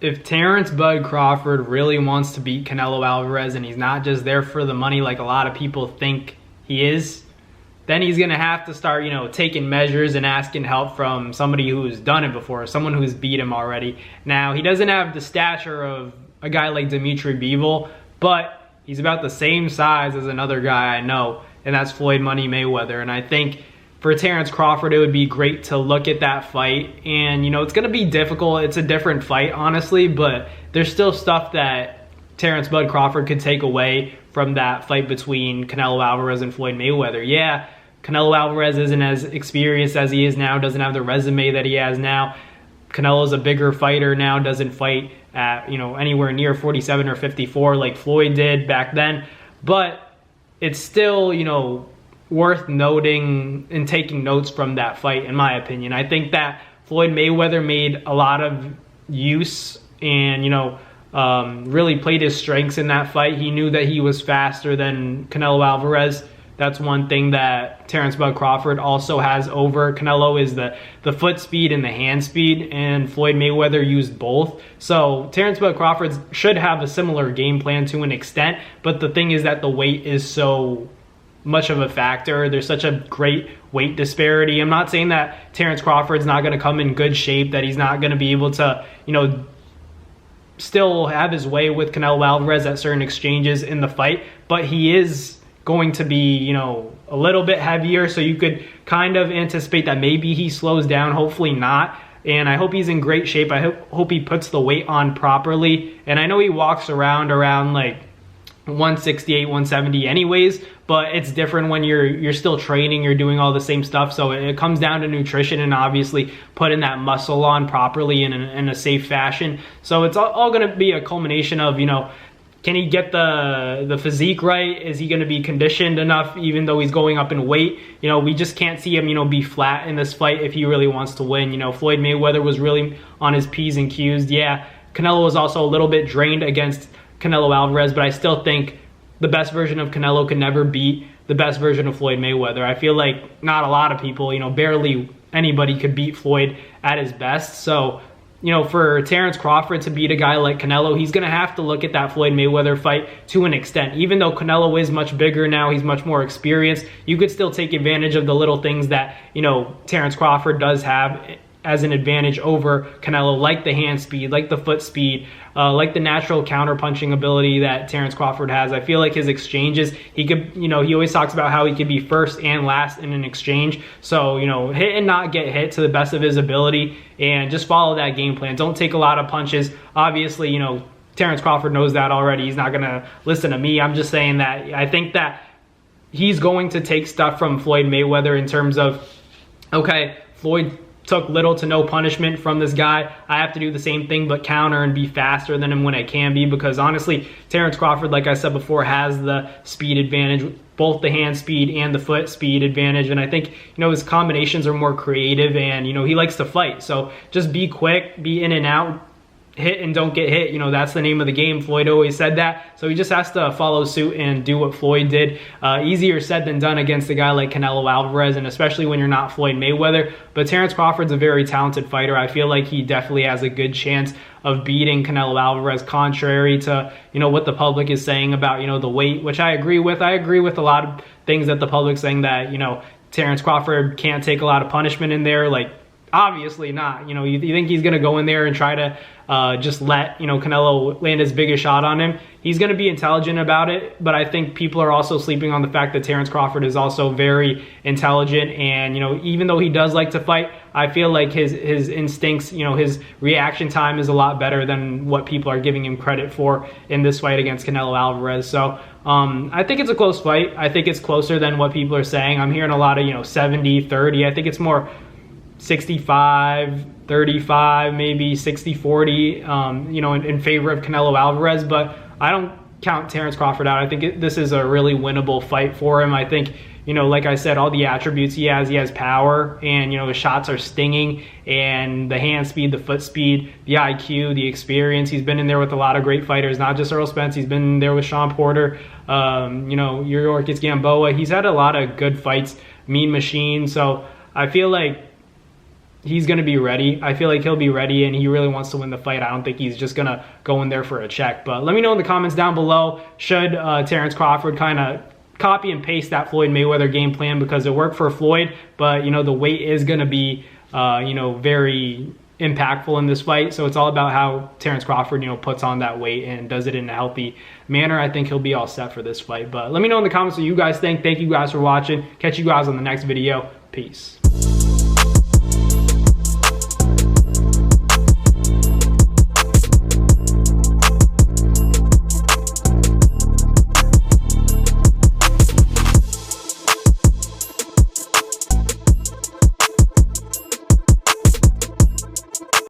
If Terence Bud Crawford really wants to beat Canelo Alvarez and he's not just there for the money like a lot of people think he is, then he's going to have to start, taking measures and asking help from somebody who's done it before, someone who's beat him already. Now, he doesn't have the stature of a guy like Dimitri Bivol, but he's about the same size as another guy I know, and that's Floyd Money Mayweather. And I think for Terence Crawford, it would be great to look at that fight. And, it's going to be difficult. It's a different fight, honestly, but there's still stuff that Terence Bud Crawford could take away from that fight between Canelo Alvarez and Floyd Mayweather. Yeah, Canelo Alvarez isn't as experienced as he is now, doesn't have the resume that he has now. Canelo's a bigger fighter now, doesn't fight at, anywhere near 47 or 54 like Floyd did back then. But it's still, worth noting and taking notes from that fight, in my opinion. I think that Floyd Mayweather made a lot of use and, really played his strengths in that fight. He knew that he was faster than Canelo Alvarez. That's one thing that Terence Bud Crawford also has over Canelo is the foot speed and the hand speed, and Floyd Mayweather used both. So Terence Bud Crawford should have a similar game plan to an extent, but the thing is that the weight is so much of a factor. There's such a great weight disparity. I'm not saying that Terence Crawford's not going to come in good shape, that he's not going to be able to, still have his way with Canelo Alvarez at certain exchanges in the fight, but he is going to be, a little bit heavier, so you could kind of anticipate that maybe he slows down, hopefully not. And I hope he's in great shape. I hope he puts the weight on properly. And I know he walks around like 168, 170 anyways, but it's different when you're still training, you're doing all the same stuff. So it comes down to nutrition and obviously putting that muscle on properly in a safe fashion. So it's all going to be a culmination of, can he get the physique right? Is he going to be conditioned enough even though he's going up in weight? We just can't see him, be flat in this fight if he really wants to win. Floyd Mayweather was really on his P's and Q's. Yeah, Canelo was also a little bit drained against Canelo Alvarez, but I still think the best version of Canelo can never beat the best version of Floyd Mayweather. I feel like not a lot of people, barely anybody could beat Floyd at his best. So, for Terence Crawford to beat a guy like Canelo, he's going to have to look at that Floyd Mayweather fight to an extent. Even though Canelo is much bigger now, he's much more experienced, you could still take advantage of the little things that, Terence Crawford does have as an advantage over Canelo, like the hand speed, like the foot speed, like the natural counter-punching ability that Terence Crawford has. I feel like his exchanges, he could, he always talks about how he could be first and last in an exchange. So, hit and not get hit to the best of his ability and just follow that game plan. Don't take a lot of punches. Obviously, Terence Crawford knows that already. He's not going to listen to me. I'm just saying that I think that he's going to take stuff from Floyd Mayweather in terms of, okay, Floyd took little to no punishment from this guy. I have to do the same thing but counter and be faster than him when I can be, because honestly, Terence Crawford, like I said before, has the speed advantage, both the hand speed and the foot speed advantage. And I think, his combinations are more creative and, he likes to fight. So just be quick, be in and out, hit and don't get hit. That's the name of the game. Floyd always said that. So he just has to follow suit and do what Floyd did. Easier said than done against a guy like Canelo Alvarez, and especially when you're not Floyd Mayweather. But Terence Crawford's a very talented fighter. I feel like he definitely has a good chance of beating Canelo Alvarez, contrary to, what the public is saying about, the weight, which I agree with. I agree with a lot of things that the public's saying that, Terence Crawford can't take a lot of punishment in there. Like, obviously not. You think he's going to go in there and try to just let, Canelo land his biggest shot on him? He's going to be intelligent about it, but I think people are also sleeping on the fact that Terence Crawford is also very intelligent. And, even though he does like to fight, I feel like his instincts, his reaction time is a lot better than what people are giving him credit for in this fight against Canelo Alvarez. So I think it's a close fight. I think it's closer than what people are saying. I'm hearing a lot of, 70-30. I think it's more 65-35, maybe 60-40, in favor of Canelo Alvarez. But I don't count Terence Crawford out. I think this is a really winnable fight for him. I think, like I said, all the attributes he has power, and, his shots are stinging, and the hand speed, the foot speed, the IQ, the experience. He's been in there with a lot of great fighters, not just Earl Spence. He's been in there with Sean Porter, Yorkis Gamboa. He's had a lot of good fights, Mean Machine. So I feel like he's going to be ready. I feel like he'll be ready, and he really wants to win the fight. I don't think he's just going to go in there for a check. But let me know in the comments down below, should Terence Crawford kind of copy and paste that Floyd Mayweather game plan, because it worked for Floyd, but you know, the weight is going to be you know, very impactful in this fight. So it's all about how Terence Crawford, you know, puts on that weight and does it in a healthy manner. I think he'll be all set for this fight. But let me know in the comments what you guys think. Thank you guys for watching. Catch you guys on the next video. Peace.